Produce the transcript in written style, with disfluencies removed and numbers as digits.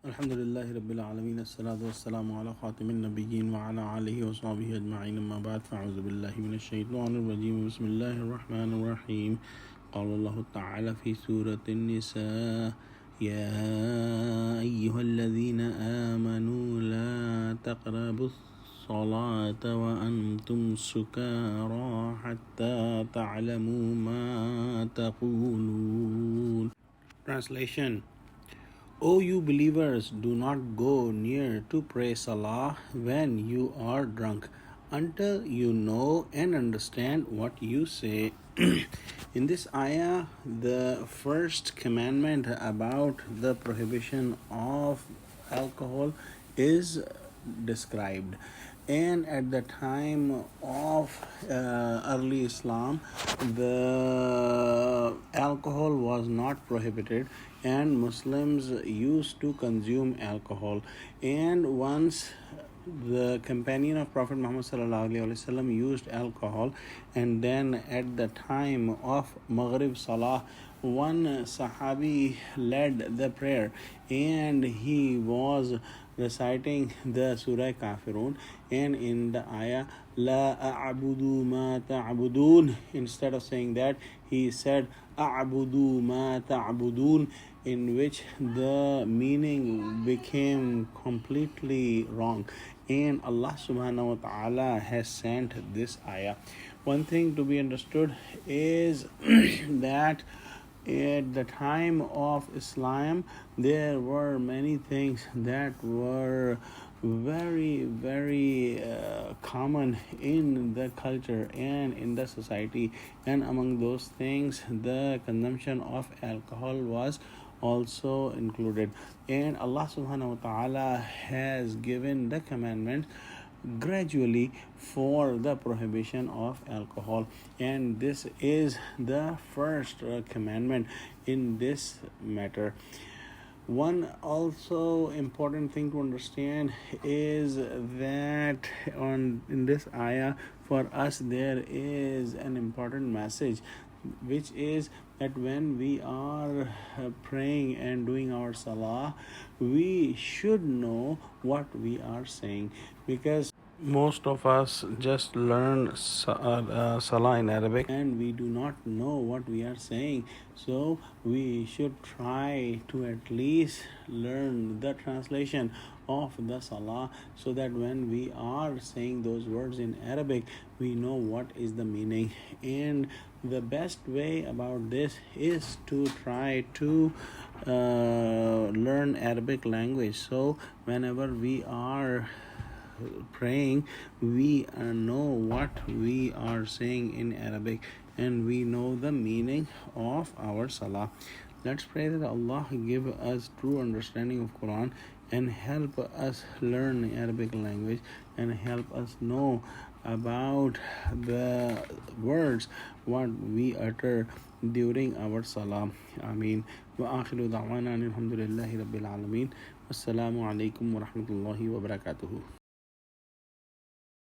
Alhamdulillahi Rabbil Alameen. As-salatu was-salamu ala khatimin nabiyyin wa ala alihi wa sahbihi ajma'in. Amma ba'd. Fa'udhu billahi minash shaitanir rajim. Bismillahir rahmanir rahim. Qala Allahu ta'ala fi Surah An-Nisa. Ya ayyuhalladhina amanu la taqrabu as-salata wa antum sukara hatta ta'lamu ma taqulun. Translation: O you believers, do not go near to pray Salah when you are drunk, until you know and understand what you say. In this ayah, the first commandment about the prohibition of alcohol is described. And at the time of early Islam, the alcohol was not prohibited, and Muslims used to consume alcohol. And once the companion of Prophet Muhammad ﷺ used alcohol, and then at the time of Maghrib Salah, one Sahabi led the prayer, and he was reciting the Surah Kafirun, and in the ayah La a'budu ma ta'budun, instead of saying that, he said a'budu ma ta'budun, in which the meaning became completely wrong, and Allah subhanahu wa ta'ala has sent this ayah. One thing to be understood is that at the time of Islam, there were many things that were very common in the culture and in the society, and among those things, the consumption of alcohol was also included. And Allah subhanahu wa ta'ala has given the commandment gradually for the prohibition of alcohol, and this is the first commandment in this matter. One also important thing to understand is that in this ayah, for us there is an important message, which is that when we are praying and doing our salah, we should know what we are saying, because most of us just learn Salah in Arabic, and we do not know what we are saying. So we should try to at least learn the translation of the Salah, so that when we are saying those words in Arabic, we know what is the meaning. And the best way about this is to try to learn Arabic language. So whenever we are praying, we know what we are saying in Arabic, and we know the meaning of our salah. Let's pray that Allah give us true understanding of Quran and help us learn Arabic language and help us know about the words what we utter during our salah. Ameen. Wa akhiru da'wana alhamdulillahi rabbil alameen. Wassalamu alaikum wa rahmatullahi wa barakatuhu.